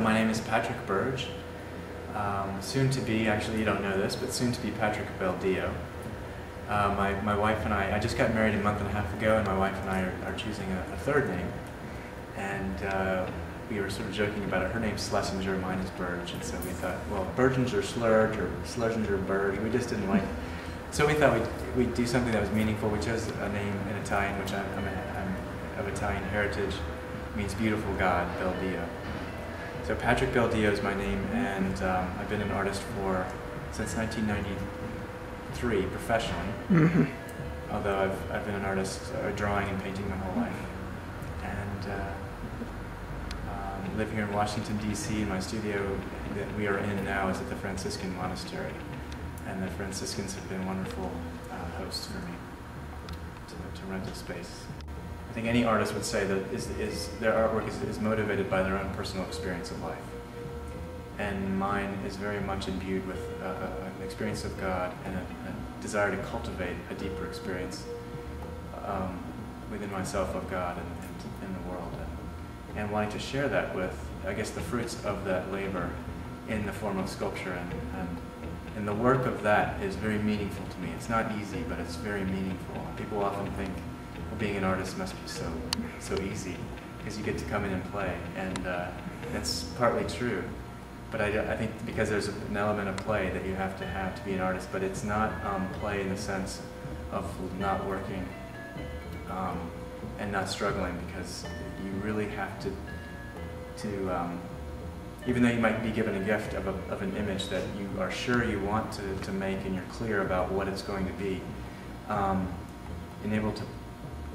My name is Patrick Birge, soon to be, actually you don't know this, but soon to be Patrick Beldio. My wife and I just got married a month and a half ago, and my wife and I are choosing a third name. And we were sort of joking about it. Her name's Schlesinger, mine is Birge, and so we thought, well, Birgens or Slurge or Schlesinger Birge, we just didn't like it. So we thought we'd do something that was meaningful. We chose a name in Italian, which I'm of Italian heritage, means beautiful God, Beldio. So Patrick Beldio is my name, and I've been an artist since 1993 professionally. Mm-hmm. Although I've been an artist, drawing and painting my whole life, and live here in Washington D.C. My studio that we are in now is at the Franciscan monastery, and the Franciscans have been wonderful hosts for me to rent a space. I think any artist would say that their artwork is motivated by their own personal experience of life. And mine is very much imbued with an experience of God and a desire to cultivate a deeper experience within myself of God and in the world. And wanting to share that with, I guess, the fruits of that labor in the form of sculpture. And the work of that is very meaningful to me. It's not easy, but it's very meaningful. People often think, well, being an artist must be so easy, because you get to come in and play, and that's partly true. But I think because there's an element of play that you have to be an artist, but it's not play in the sense of not working and not struggling, because you really have to even though you might be given a gift of an image that you are sure you want to make and you're clear about what it's going to be,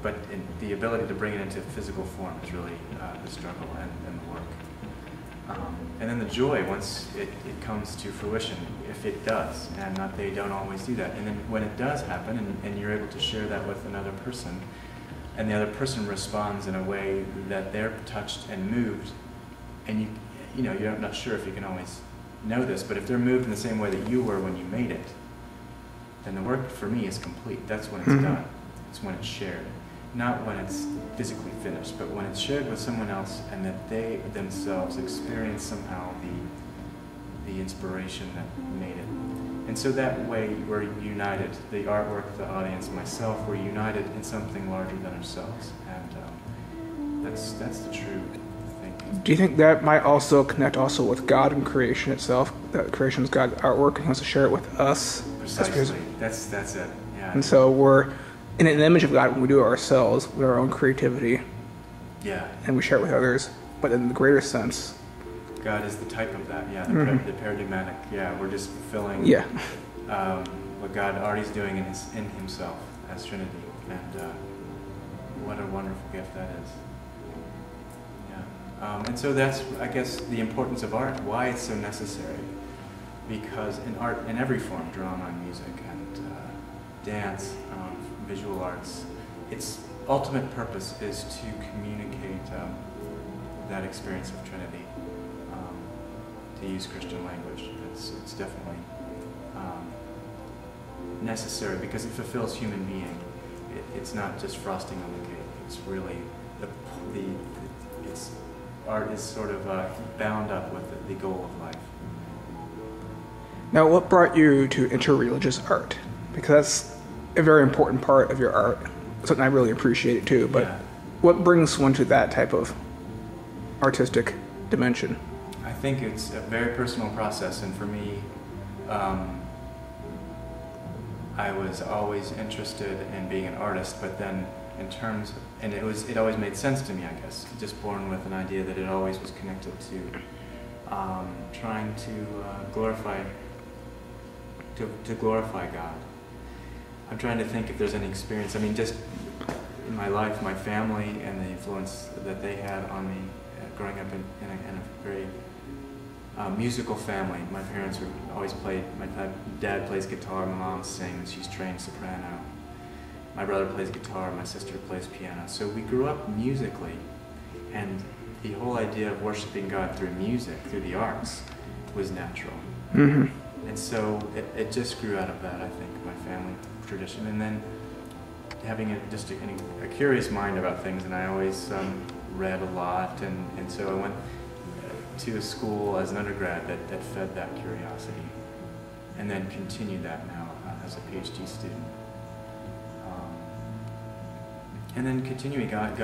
but the ability to bring it into physical form is really the struggle and the work. And then the joy, once it comes to fruition, if it does, and not they don't always do that. And then when it does happen, and you're able to share that with another person, and the other person responds in a way that they're touched and moved, and you're not sure if you can always know this, but if they're moved in the same way that you were when you made it, then the work for me is complete. That's when it's done. It's when it's shared. Not when it's physically finished, but when it's shared with someone else and that they themselves experience somehow the inspiration that made it. And so that way we're united. The artwork, the audience, myself, we're united in something larger than ourselves. And that's the true thing. Do you think that might also connect with God and creation itself? That creation is God's artwork and He wants to share it with us? Precisely. That's it. Yeah. And so we're in an image of God when we do it ourselves with our own creativity. Yeah. And we share it with others. But in the greater sense, God is the type of that. Yeah. The paradigmatic. Yeah. We're just fulfilling. Yeah. What God already is doing in Himself as Trinity, and what a wonderful gift that is. Yeah. And so that's, I guess, the importance of art. Why it's so necessary. Because in art, in every form, drama, music, and dance, visual arts, its ultimate purpose is to communicate that experience of Trinity. To use Christian language, it's definitely necessary because it fulfills human being. It's not just frosting on the cake. It's really art is sort of bound up with the goal of life. Now, what brought you to interreligious art? Because that's a very important part of your art. Something I really appreciate it too. But yeah. What brings one to that type of artistic dimension? I think it's a very personal process, and for me, I was always interested in being an artist, but then it always made sense to me, I guess, just born with an idea that it always was connected to trying to glorify God. I'm trying to think if there's any experience. I mean, just in my life, my family and the influence that they had on me growing up in a very musical family. My parents always played. My dad plays guitar, my mom sings. She's trained soprano. My brother plays guitar, my sister plays piano. So we grew up musically, and the whole idea of worshiping God through music, through the arts, was natural. Mm-hmm. And so it just grew out of that, I think, my family tradition. And then having a curious mind about things, and I always read a lot, and so I went to a school as an undergrad that fed that curiosity, and then continued that now as a PhD student. And then continuing, God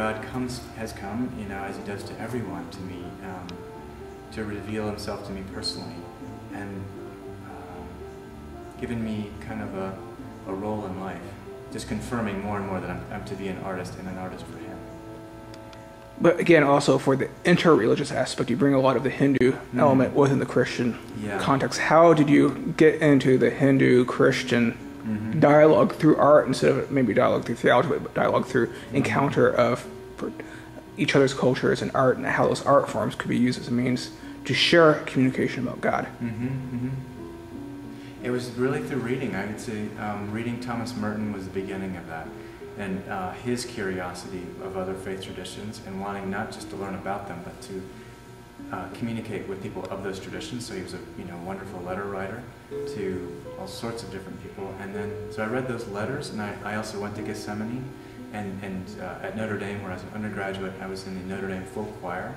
has come, as He does to everyone, to me, to reveal Himself to me personally, and given me kind of a role in life, just confirming more and more that I'm to be an artist and an artist for Him. But again, also for the inter-religious aspect, you bring a lot of the Hindu element within the Christian context. How did you get into the Hindu-Christian dialogue through art instead of maybe dialogue through theology, but dialogue through encounter of each other's cultures and art, and how those art forms could be used as a means to share communication about God? It was really through reading. I would say reading Thomas Merton was the beginning of that, and his curiosity of other faith traditions and wanting not just to learn about them, but to communicate with people of those traditions. So he was a wonderful letter writer to all sorts of different people. And then, so I read those letters, and I also went to Gethsemane, and at Notre Dame, where I was an undergraduate, I was in the Notre Dame full choir.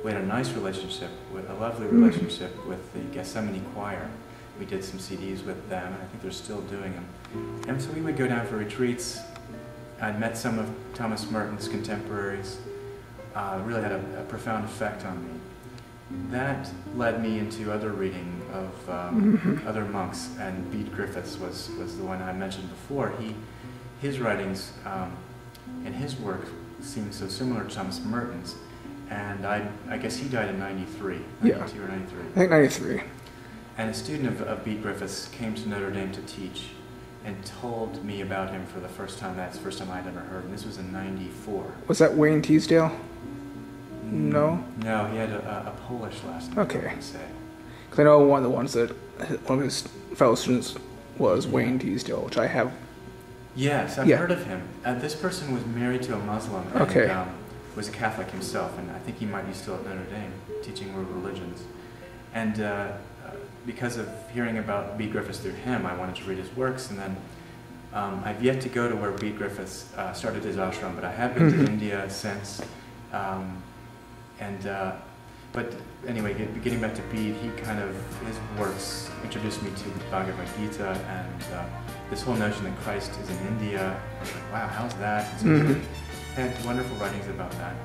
We had a nice relationship, a lovely relationship with the Gethsemane choir. We did some CDs with them, and I think they're still doing them. And so we would go down for retreats. I'd met some of Thomas Merton's contemporaries. Really had a profound effect on me. That led me into other reading of other monks, and Bede Griffiths was the one I mentioned before. His writings and his work seemed so similar to Thomas Merton's, and I guess he died in 92 or 93. I think 93. And a student of Bede Griffiths came to Notre Dame to teach and told me about him for the first time. That's the first time I'd ever heard, and this was in 94. Was that Wayne Teasdale? No? No, he had a Polish last name. Okay. I would say. Because I know one of his fellow students was Wayne Teasdale, which I have. Yes, I've heard of him. This person was married to a Muslim and was a Catholic himself, and I think he might be still at Notre Dame teaching world religions. And because of hearing about Bede Griffiths through him, I wanted to read his works, and then I've yet to go to where Bede Griffiths started his ashram, but I have been to India since. But anyway, getting back to Bede, his works introduced me to the Bhagavad Gita, and this whole notion that Christ is in India. I was like, wow, how's that? And so he had wonderful writings about that.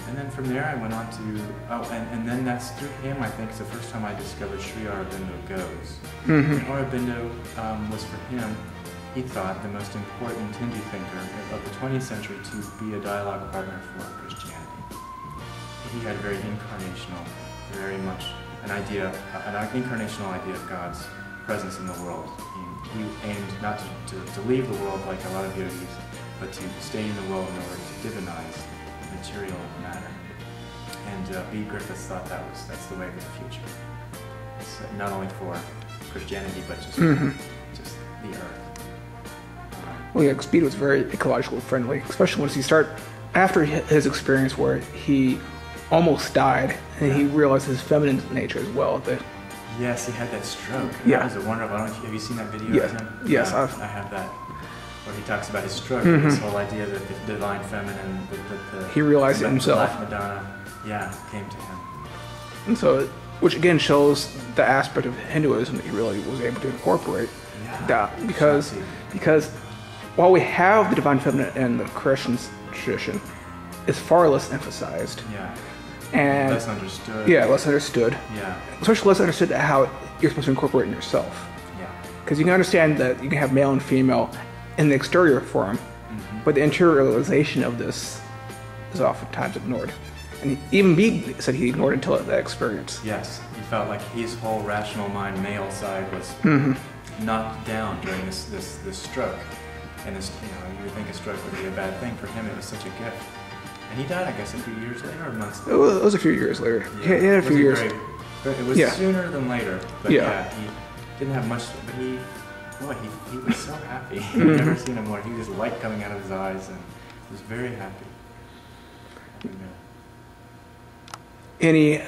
And then from there I went on to, and then that's through him, I think, it's the first time I discovered Sri Aurobindo Goes. Aurobindo was for him, he thought, the most important Hindu thinker of the 20th century to be a dialogue partner for Christianity. He had a very incarnational, very much an incarnational idea of God's presence in the world. He aimed not to leave the world like a lot of yogis, but to stay in the world in order to divinize material matter. And Bede Griffiths thought that's the way of the future. It's not only for Christianity, but just the earth. Well, yeah, because Bede was very ecologically friendly, especially once after his experience where he almost died, and he realized his feminine nature as well. Yes, he had that stroke. Yeah. That was a wonderful. Have you seen that video of him? Yes, I have that. Where he talks about his stroke, this whole idea that the divine feminine, he realized it himself. Black Madonna, came to him. And so, which again shows the aspect of Hinduism that he really was able to incorporate. That because while we have the divine feminine in the Christian tradition, it's far less emphasized. Yeah. And less understood. Yeah, less understood. Yeah. Especially less understood how you're supposed to incorporate it in yourself. Yeah. Because you can understand that you can have male and female in the exterior form, but the interiorization of this is oftentimes ignored. And even Bede said he ignored it until that experience. Yes, he felt like his whole rational mind, male side, was knocked down during this stroke. And you would think a stroke would be a bad thing. For him, it was such a gift. And he died, I guess, a few years later or months later. It was a few years later. Yeah, he had a few years. It was sooner than later. But he didn't have much. But he was so happy. I've never seen him more. He was light coming out of his eyes, and he was very happy. Any